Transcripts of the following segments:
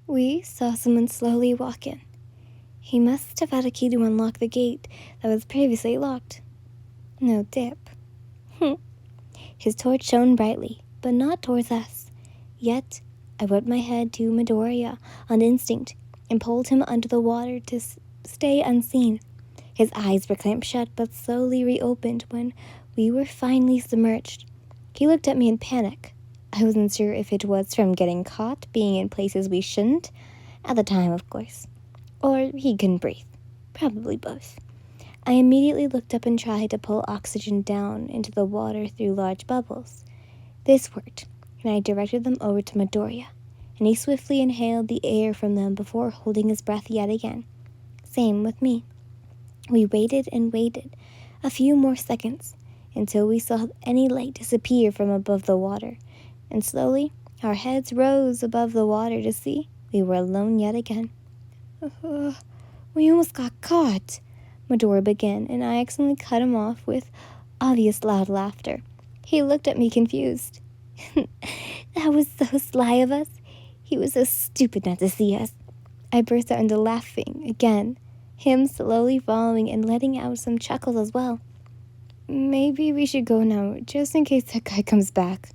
We saw someone slowly walk in. He must have had a key to unlock the gate that was previously locked. No dip. His torch shone brightly, but not towards us. Yet, I whipped my head to Midoriya on instinct and pulled him under the water to stay unseen. His eyes were clamped shut but slowly reopened when we were finally submerged. He looked at me in panic. I wasn't sure if it was from getting caught being in places we shouldn't, at the time of course, or he couldn't breathe. Probably both. I immediately looked up and tried to pull oxygen down into the water through large bubbles. This worked, and I directed them over to Midoriya, and he swiftly inhaled the air from them before holding his breath yet again. Same with me. We waited and waited, a few more seconds, until we saw any light disappear from above the water, and slowly our heads rose above the water to see we were alone yet again. We almost got caught, Midoriya began, and I accidentally cut him off with obvious loud laughter. He looked at me confused. That was so sly of us. He was so stupid not to see us. I burst out into laughing again, him slowly following and letting out some chuckles as well. Maybe we should go now, just in case that guy comes back,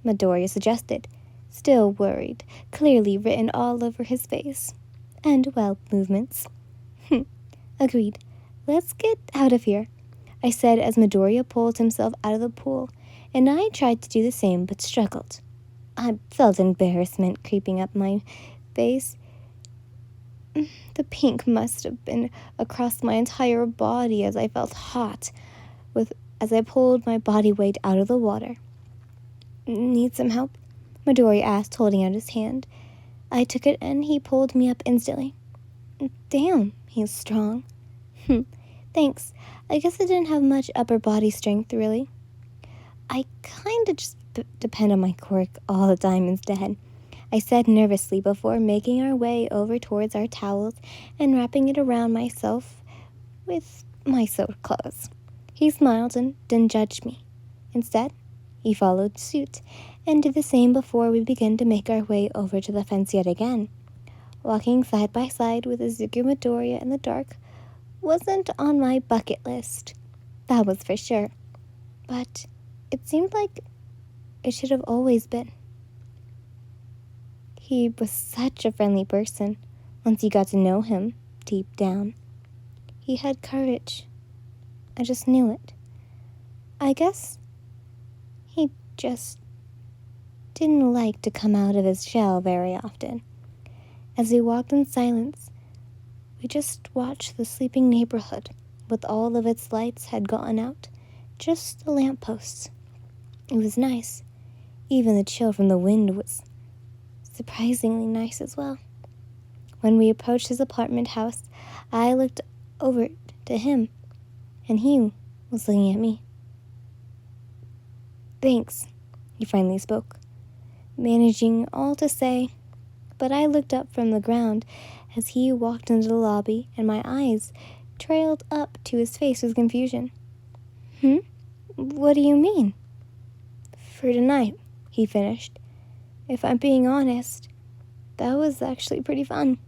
Midoriya suggested, still worried, clearly written all over his face. And, well, movements. Agreed. Let's get out of here, I said as Midoriya pulled himself out of the pool, and I tried to do the same but struggled. I felt embarrassment creeping up my face. The pink must have been across my entire body as I felt hot as I pulled my body weight out of the water. Need some help? Midoriya asked, holding out his hand. I took it and he pulled me up instantly. Damn, he's strong. Thanks. I guess I didn't have much upper body strength, really. I kinda just depend on my quirk all the time instead, I said nervously before making our way over towards our towels and wrapping it around myself with my sewed clothes. He smiled and didn't judge me. Instead, he followed suit and did the same before we began to make our way over to the fence yet again. Walking side by side with Izuku Midoriya in the dark wasn't on my bucket list, that was for sure, but it seemed like it should have always been. He was such a friendly person once you got to know him deep down. He had courage. I just knew it. I guess he just didn't like to come out of his shell very often. As we walked in silence, we just watched the sleeping neighborhood with all of its lights had gone out, just the lampposts. It was nice. Even the chill from the wind was surprisingly nice as well. When we approached his apartment house, I looked over to him, and he was looking at me. Thanks, he finally spoke, managing all to say, but I looked up from the ground as he walked into the lobby, and my eyes trailed up to his face with confusion. What do you mean? For tonight, he finished. If I'm being honest, that was actually pretty fun.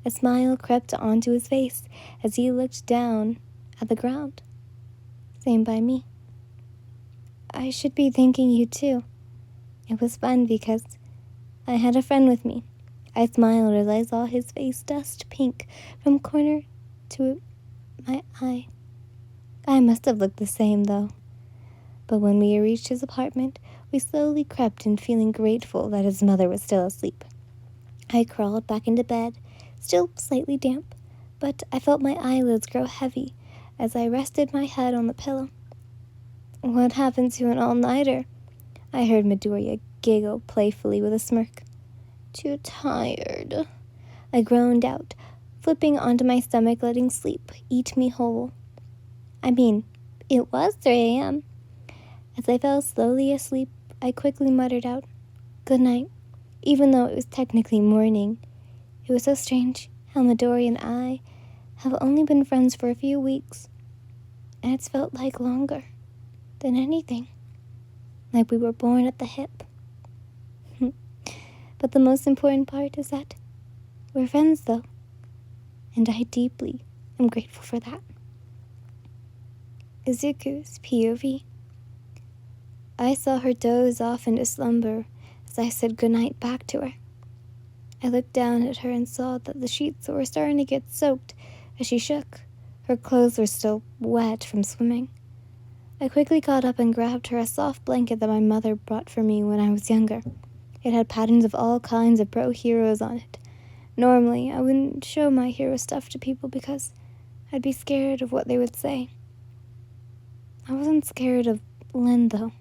A smile crept onto his face as he looked down at the ground. Same by me. I should be thanking you too. It was fun because I had a friend with me. I smiled as I saw his face dust pink from corner to my eye. I must have looked the same though. But when we reached his apartment, we slowly crept in, feeling grateful that his mother was still asleep. I crawled back into bed, still slightly damp, but I felt my eyelids grow heavy as I rested my head on the pillow. What happened to an all-nighter? I heard Midoriya giggle playfully with a smirk. Too tired, I groaned out, flipping onto my stomach, letting sleep eat me whole. I mean, it was 3 a.m. As I fell slowly asleep, I quickly muttered out, "Good night," even though it was technically morning. It was so strange how Midori and I have only been friends for a few weeks, and it's felt like longer than anything, like we were born at the hip. But the most important part is that We're friends, though, and I deeply am grateful for that. Izuku's POV. I saw her doze off into slumber as I said goodnight back to her. I looked down at her and saw that the sheets were starting to get soaked as she shook. Her clothes were still wet from swimming. I quickly got up and grabbed her a soft blanket that my mother brought for me when I was younger. It had patterns of all kinds of pro heroes on it. Normally, I wouldn't show my hero stuff to people because I'd be scared of what they would say. I wasn't scared of Lynn, though.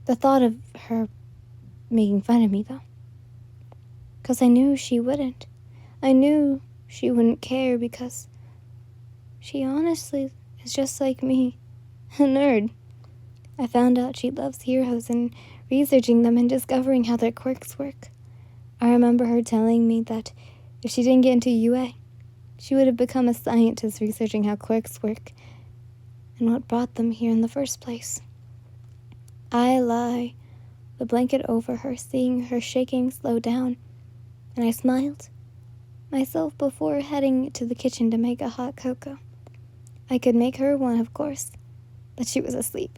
The thought of her making fun of me, though. Because I knew she wouldn't. I knew she wouldn't care because she honestly is just like me, a nerd. I found out she loves heroes and researching them and discovering how their quirks work. I remember her telling me that if she didn't get into UA, she would have become a scientist researching how quirks work and what brought them here in the first place. I lie the blanket over her, seeing her shaking slow down, and I smiled myself before heading to the kitchen to make a hot cocoa. I could make her one, of course, but she was asleep.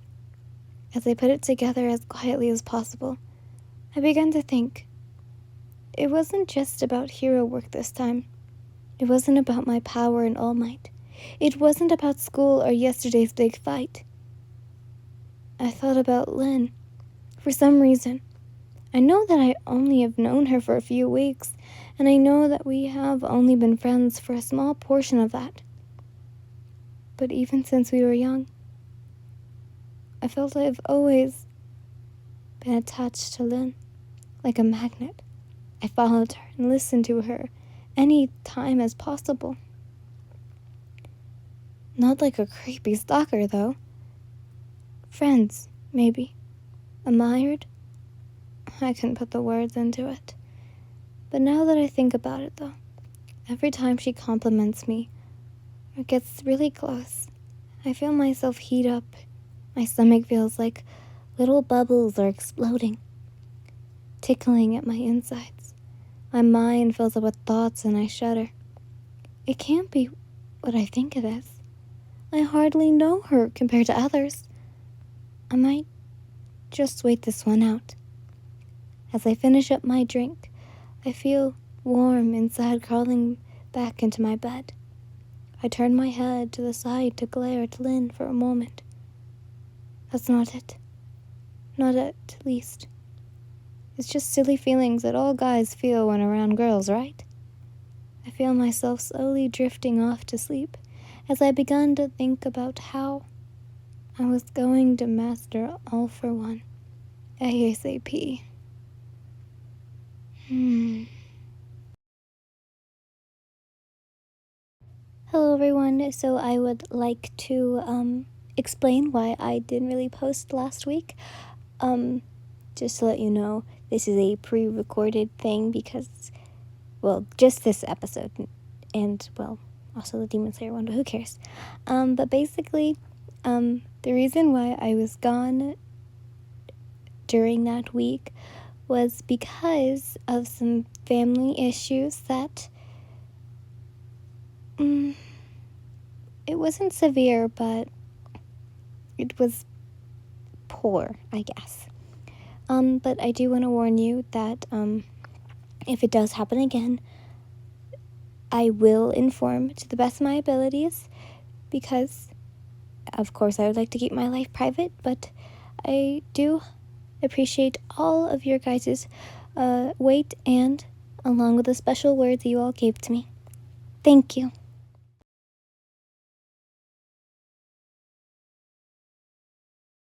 As I put it together as quietly as possible, I began to think. It wasn't just about hero work this time. It wasn't about my power and all might. It wasn't about school or yesterday's big fight. I thought about Lynn. For some reason, I know that I only have known her for a few weeks, and I know that we have only been friends for a small portion of that. But even since we were young, I felt I've always been attached to Lynn, like a magnet. I followed her and listened to her any time as possible. Not like a creepy stalker, though. Friends, maybe. Admired? I couldn't put the words into it. But now that I think about it, though, every time she compliments me or gets really close, I feel myself heat up. My stomach feels like little bubbles are exploding, tickling at my insides. My mind fills up with thoughts and I shudder. It can't be what I think it is. I hardly know her compared to others. I might just wait this one out. As I finish up my drink, I feel warm inside crawling back into my bed. I turn my head to the side to glare at Lynn for a moment. That's not it. Not at least. It's just silly feelings that all guys feel when around girls, right? I feel myself slowly drifting off to sleep as I began to think about how I was going to master All for One ASAP. Hello everyone, so I would like to explain why I didn't really post last week. Just to let you know, this is a pre-recorded thing because, well, just this episode, and, well, also the Demon Slayer one, but who cares? But basically, the reason why I was gone during that week was because of some family issues that, it wasn't severe, but it was poor, I guess. But I do want to warn you that, if it does happen again, I will inform to the best of my abilities, because, of course, I would like to keep my life private, but I do appreciate all of your guys' weight and along with the special words you all gave to me. Thank you.